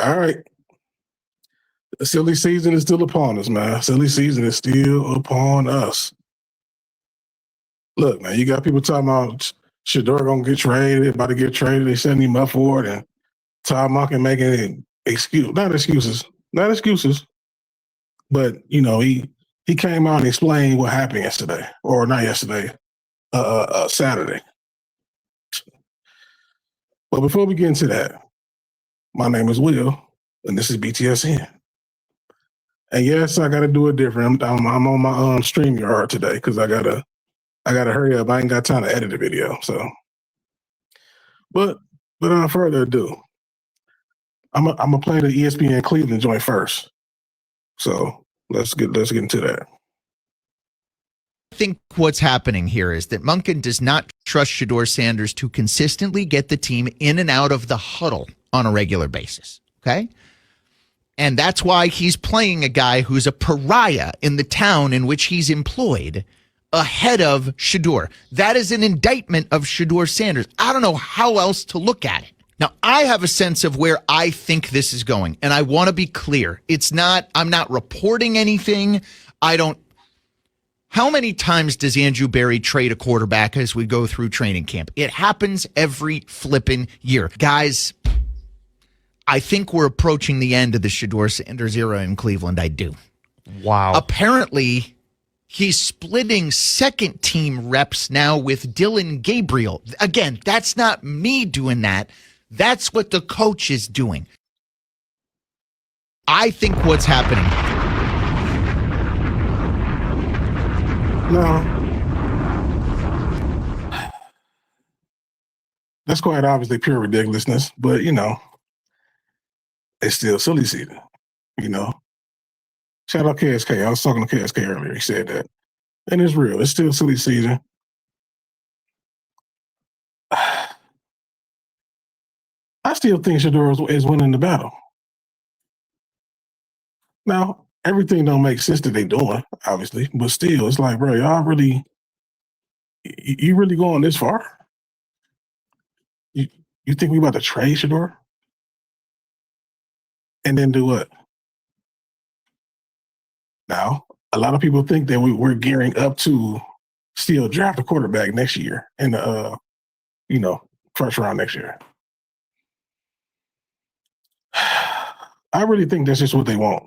All right. The silly season is still upon us, man. Silly season is still upon us. Look, man, you got people talking about Shedeur gonna get traded, about to get traded. They setting him up for it, and Todd Monken making not excuses, but he came out and explained what happened yesterday, or not yesterday, Saturday. But before we get into that, my name is Will, and this is BTSN. And yes, I got to do it different. I'm on my StreamYard today because I gotta hurry up. I ain't got time to edit the video. So, but without further ado, I'm gonna play the ESPN Cleveland joint first. So let's get into that. I think what's happening here is that Monken does not trust Shedeur Sanders to consistently get the team in and out of the huddle on a regular basis. Okay. And that's why he's playing a guy who's a pariah in the town in which he's employed ahead of Shedeur. That is an indictment of Shedeur Sanders. I don't know how else to look at it. Now, I have a sense of where I think this is going, and I want to be clear. I'm not reporting anything. How many times does Andrew Berry trade a quarterback as we go through training camp? It happens every flipping year. Guys, I think we're approaching the end of the Shedeur Sanders era in Cleveland. I do. Wow. Apparently, he's splitting second team reps now with Dylan Gabriel. Again, that's not me doing that. That's what the coach is doing. I think what's happening. No. That's quite obviously pure ridiculousness, but it's still silly season, Shout out KSK. I was talking to KSK earlier. He said that. And it's real. It's still silly season. I still think Shedeur is winning the battle. Now, everything don't make sense that they doing, obviously, but still, it's like, bro, you really going this far? You think we about to trade Shedeur? And then do what? Now, a lot of people think that we're gearing up to still draft a quarterback next year in the first round next year. I really think that's just what they want.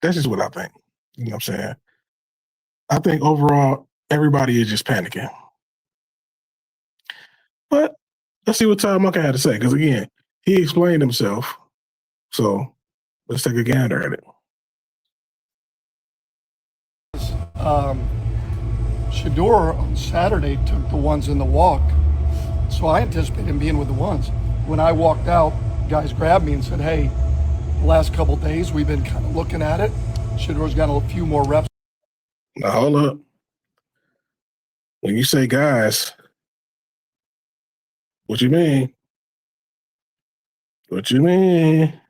That's just what I think. You know what I'm saying? I think overall, everybody is just panicking. But let's see what Todd Monken had to say, because again, he explained himself. So let's take a gander at it. Shedeur on Saturday took the ones in the walk, so I anticipate him being with the ones. When I walked out, guys grabbed me and said, hey, the last couple of days we've been kind of looking at it. Shedeur's got a few more reps. Now hold up. When you say guys, what you mean? What you mean?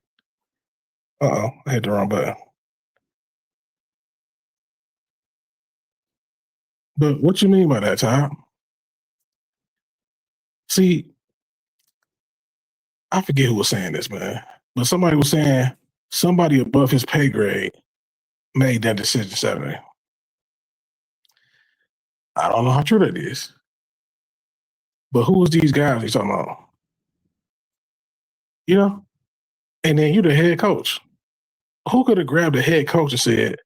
Uh-oh, I hit the wrong button. But what you mean by that, Tom? See, I forget who was saying this, man. But somebody was saying somebody above his pay grade made that decision Saturday. I don't know how true that is. But who was these guys he's talking about? And then you're the head coach. Who could have grabbed the head coach and said,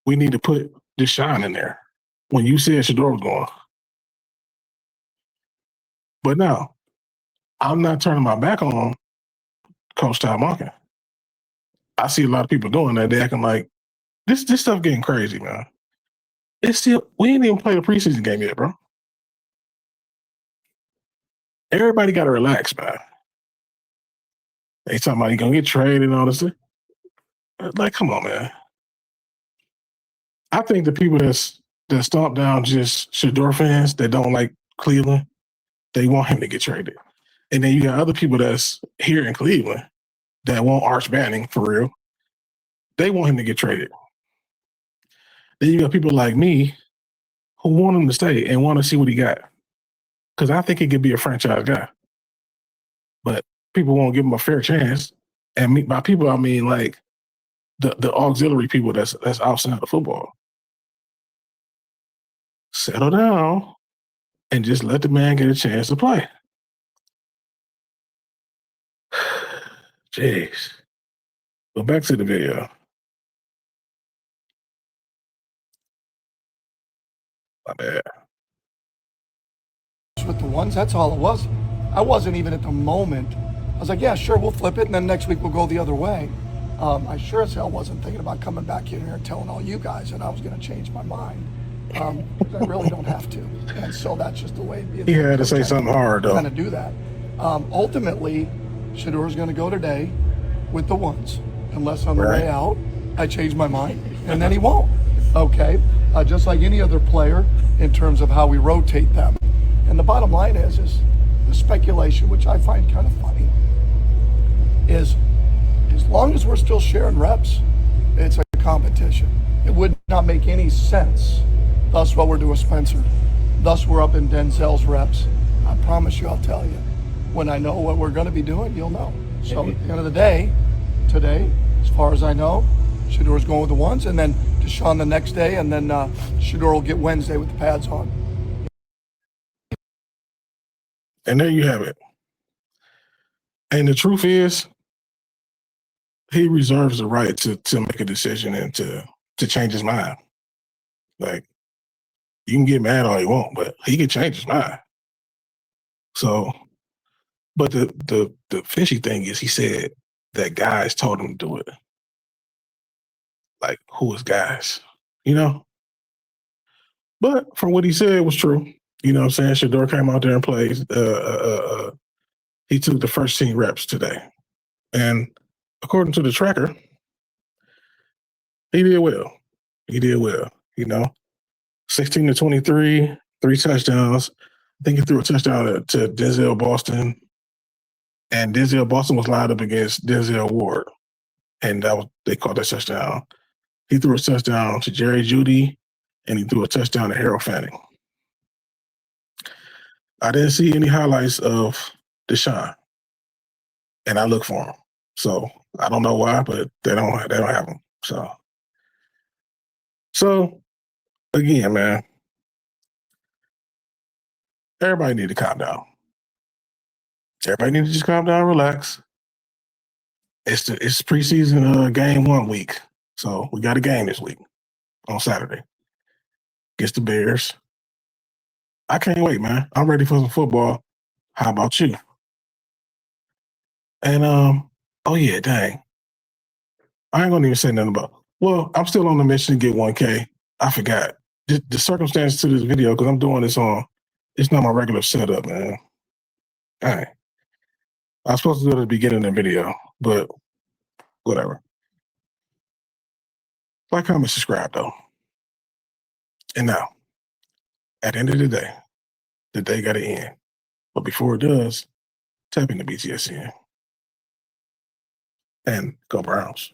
we need to put Deshaun in there when you said Shedeur was going? But no, I'm not turning my back on Coach Todd Monken. I see a lot of people doing that. They're acting like this stuff getting crazy, man. We ain't even played a preseason game yet, bro. Everybody got to relax, man. They talking about he gonna get traded and all this. Like, come on, man. I think the people that stomp down just Shedeur fans that don't like Cleveland, they want him to get traded. And then you got other people that's here in Cleveland that want Arch Manning for real. They want him to get traded. Then you got people like me who want him to stay and want to see what he got. Because I think he could be a franchise guy. But people won't give him a fair chance. And by people, I mean like the auxiliary people that's outside of football. Settle down and just let the man get a chance to play. Jeez. But back to the video. My bad. With the ones, that's all it was. I wasn't even at the moment. I was like, yeah, sure, we'll flip it, and then next week we'll go the other way. I sure as hell wasn't thinking about coming back in here and telling all you guys that I was going to change my mind. I really don't have to. And so that's just the way it is. He had to say something hard, though. Kind of do that. Ultimately, Shedeur's going to go today with the ones. Unless on the way out, I change my mind, and then he won't. Okay? Just like any other player in terms of how we rotate them. And the bottom line is the speculation, which I find kind of funny, is as long as we're still sharing reps, it's a competition. It would not make any sense. Thus what we're doing with Spencer. Thus we're up in Denzel's reps. I promise you, I'll tell you. When I know what we're going to be doing, you'll know. So at the end of the day, today, as far as I know, Shedeur's going with the ones, and then Deshaun the next day, and then Shedeur will get Wednesday with the pads on. And there you have it. And the truth is, he reserves the right to make a decision and to change his mind. Like, you can get mad all you want, but he can change his mind. So, but the fishy thing is, he said that guys told him to do it. Like, who is guys? You know? But from what he said was true. You know what I'm saying? Shedeur came out there and played. He took the first team reps today. And according to the tracker, he did well. He did well, you know. 16 to 23, 3 touchdowns. I think he threw a touchdown to Denzel Boston. And Denzel Boston was lined up against Denzel Ward. And they called that touchdown. He threw a touchdown to Jerry Jeudy, and he threw a touchdown to Harold Fanning. I didn't see any highlights of Deshaun, and I look for him. So I don't know why, but they don't have him. So again, man, everybody need to calm down. Everybody need to just calm down, relax. It's preseason game 1 week, so we got a game this week on Saturday against the Bears. I can't wait, man. I'm ready for some football. How about you? And oh yeah, dang. I ain't gonna even say nothing about. Well, I'm still on the mission to get 1K. I forgot the circumstances to this video because I'm doing this on. It's not my regular setup, man. All right. I was supposed to do it at the beginning of the video, but whatever. Like, comment, subscribe, though. And now, at the end of the day got to end. But before it does, tap into BTSN. And go Browns.